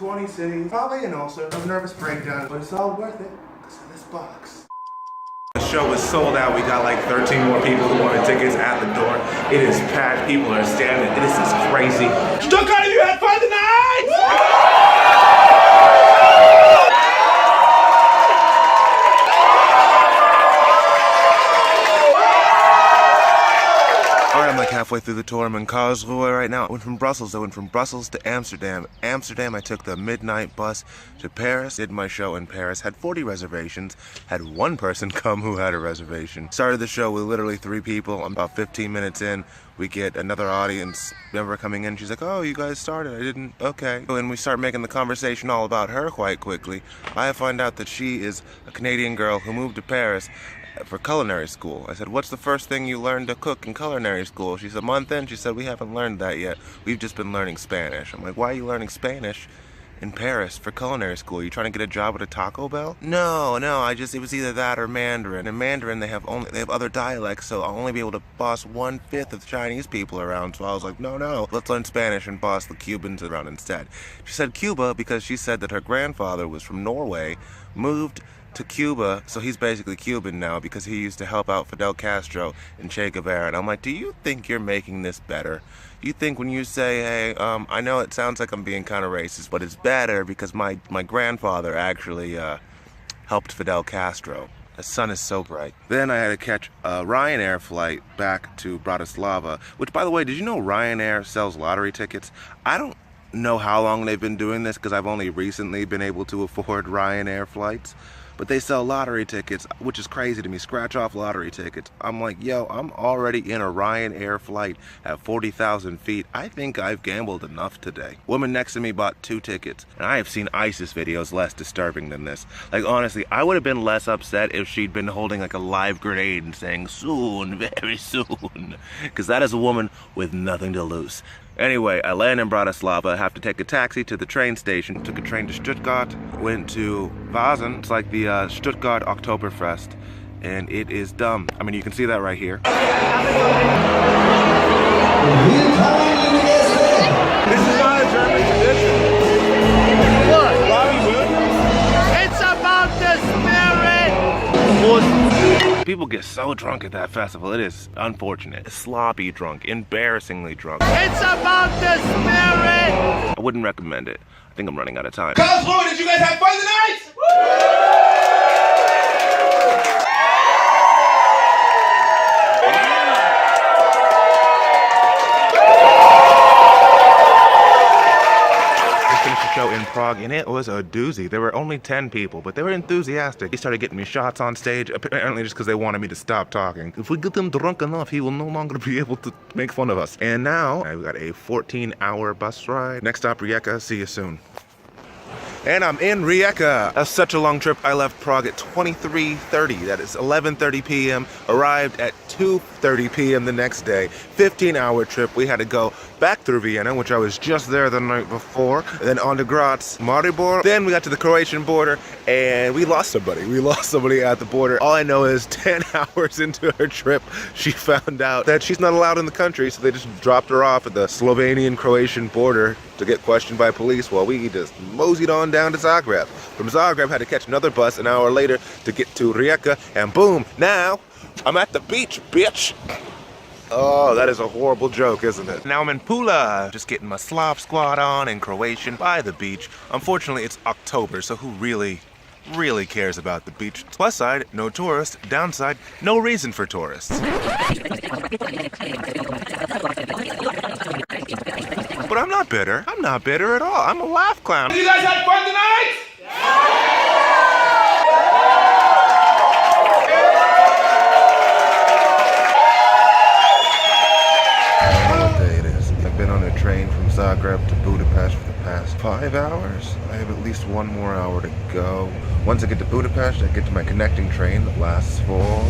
20 cities, probably an ulcer, a nervous breakdown, but it's all worth it because of this box. The show was sold out. We got like 13 more people who wanted tickets at the door. It is packed. People are standing. This is crazy. Stuttgart, have you had fun tonight? I'm like halfway through the tour. I'm in Karlsruhe right now. I went from Brussels to Amsterdam. Amsterdam, I took the midnight bus to Paris, did my show in Paris, had 40 reservations, had one person come who had a reservation. Started the show with literally 3 people. I'm about 15 minutes in. We get another audience member coming in. She's like, oh, you guys started. I didn't, okay. And we start making the conversation all about her quite quickly. I find out that she is a Canadian girl who moved to Paris for culinary school. I said, what's the first thing you learned to cook in culinary school? She said, a month in. She said, we haven't learned that yet. We've just been learning Spanish. I'm like, why are you learning Spanish in Paris for culinary school? Are you trying to get a job at a Taco Bell? No, it was either that or Mandarin. In Mandarin, they have other dialects, so I'll only be able to boss 1/5 of the Chinese people around. So I was like, no, let's learn Spanish and boss the Cubans around instead. She said Cuba because she said that her grandfather was from Norway, moved to Cuba, so he's basically Cuban now because he used to help out Fidel Castro and Che Guevara. And I'm like, do you think you're making this better? You think when you say, hey, I know it sounds like I'm being kind of racist, but it's better because my grandfather actually helped Fidel Castro. The sun is so bright. Then I had to catch a Ryanair flight back to Bratislava, which, by the way, did you know Ryanair sells lottery tickets? I don't know how long they've been doing this because I've only recently been able to afford Ryanair flights. But they sell lottery tickets, which is crazy to me. Scratch off lottery tickets. I'm like, yo, I'm already in a Ryanair flight at 40,000 feet. I think I've gambled enough today. Woman next to me bought 2 tickets. And I have seen ISIS videos less disturbing than this. Like, honestly, I would have been less upset if she'd been holding like a live grenade and saying, soon, very soon. Because that is a woman with nothing to lose. Anyway, I land in Bratislava, have to take a taxi to the train station, took a train to Stuttgart, went to Vasen, it's like the Stuttgart Oktoberfest, and it is dumb. I mean, you can see that right here. This is not a German tradition. Look, it's about the spirit! People get so drunk at that festival. It is unfortunate. Sloppy drunk, embarrassingly drunk. It's about the spirit! I wouldn't recommend it. I think I'm running out of time. Karlsruhe, did you guys have fun tonight? Show in Prague, and it was a doozy. There were only 10 people, but they were enthusiastic. They started getting me shots on stage, apparently just because they wanted me to stop talking. If we get them drunk enough, he will no longer be able to make fun of us. And now, I've got a 14-hour bus ride. Next stop, Rijeka. See you soon. And I'm in Rijeka. That's such a long trip. I left Prague at 23:30. That is 11:30 p.m. Arrived at 2:30 p.m. the next day. 15-hour trip. We had to go back through Vienna, which I was just there the night before. And then on to Graz, Maribor. Then we got to the Croatian border, and we lost somebody. We lost somebody at the border. All I know is 10 hours into her trip, she found out that she's not allowed in the country, so they just dropped her off at the Slovenian-Croatian border to get questioned by police while we just moseyed on down to Zagreb. From Zagreb, had to catch another bus an hour later to get to Rijeka, and boom, now I'm at the beach, bitch. Oh, that is a horrible joke, isn't it? Now I'm in Pula, just getting my Slav squad on in Croatian by the beach. Unfortunately, it's October, so who really cares about the beach? Plus side, no tourists. Downside, no reason for tourists. But I'm not bitter. I'm not bitter at all. I'm a laugh clown. You guys had fun tonight? I've been on a train from Zagreb to Budapest for the past 5 hours. I have at least 1 more hour to go. Once I get to Budapest, I get to my connecting train that lasts for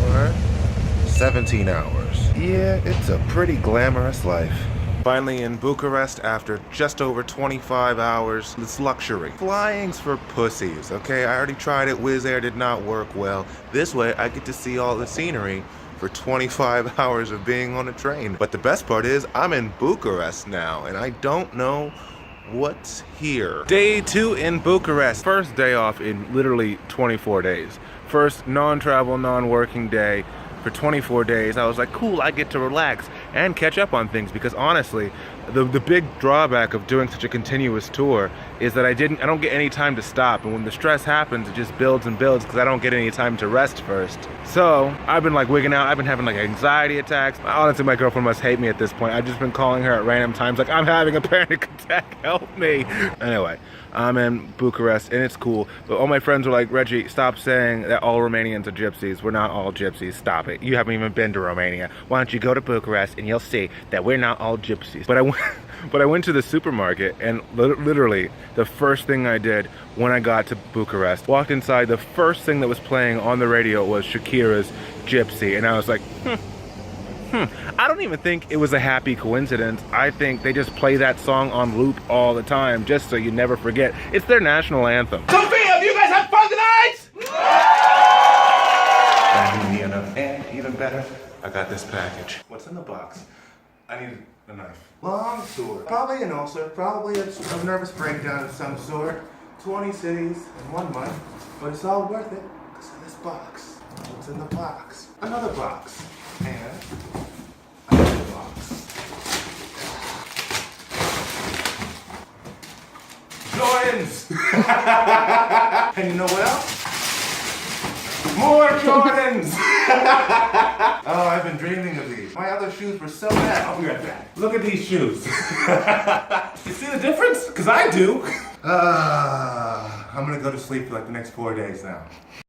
17 hours. Yeah, it's a pretty glamorous life. Finally in Bucharest after just over 25 hours. It's luxury. Flying's for pussies, okay? I already tried it. Wizz Air did not work well. This way, I get to see all the scenery for 25 hours of being on a train. But the best part is, I'm in Bucharest now, and I don't know what's here? Day 2 in Bucharest. First day off in literally 24 days. First non-travel, non-working day for 24 days. I was like, cool, I get to relax and catch up on things, because honestly, the big drawback of doing such a continuous tour is that I don't get any time to stop, and when the stress happens, it just builds and builds because I don't get any time to rest first. So I've been like wigging out. I've been having like anxiety attacks. Honestly, my girlfriend must hate me at this point. I've just been calling her at random times like, I'm having a panic attack, help me. Anyway, I'm in Bucharest and it's cool, but all my friends were like, Reggie, stop saying that all Romanians are gypsies. We're not all gypsies, stop it. You haven't even been to Romania. Why don't you go to Bucharest and you'll see that we're not all gypsies. But I went to the supermarket, and literally the first thing I did when I got to Bucharest, walked inside, the first thing that was playing on the radio was Shakira's Gypsy, and I was like, I don't even think it was a happy coincidence. I think they just play that song on loop all the time, just so you never forget. It's their national anthem. Sophia, do you guys have fun tonight? And Vienna, and even better, I got this package. What's in the box? I need a knife. Long tour. Probably an ulcer, probably a nervous breakdown of some sort. 20 cities in 1 month, but it's all worth it because of this box. What's in the box? Another box. And another box. Jordans! And you know what else? More Jordans! Oh, I've been dreaming of these. My other shoes were so bad. I'll be right back. Look at these shoes. You see the difference? Because I do. I'm gonna go to sleep for like the next 4 days now.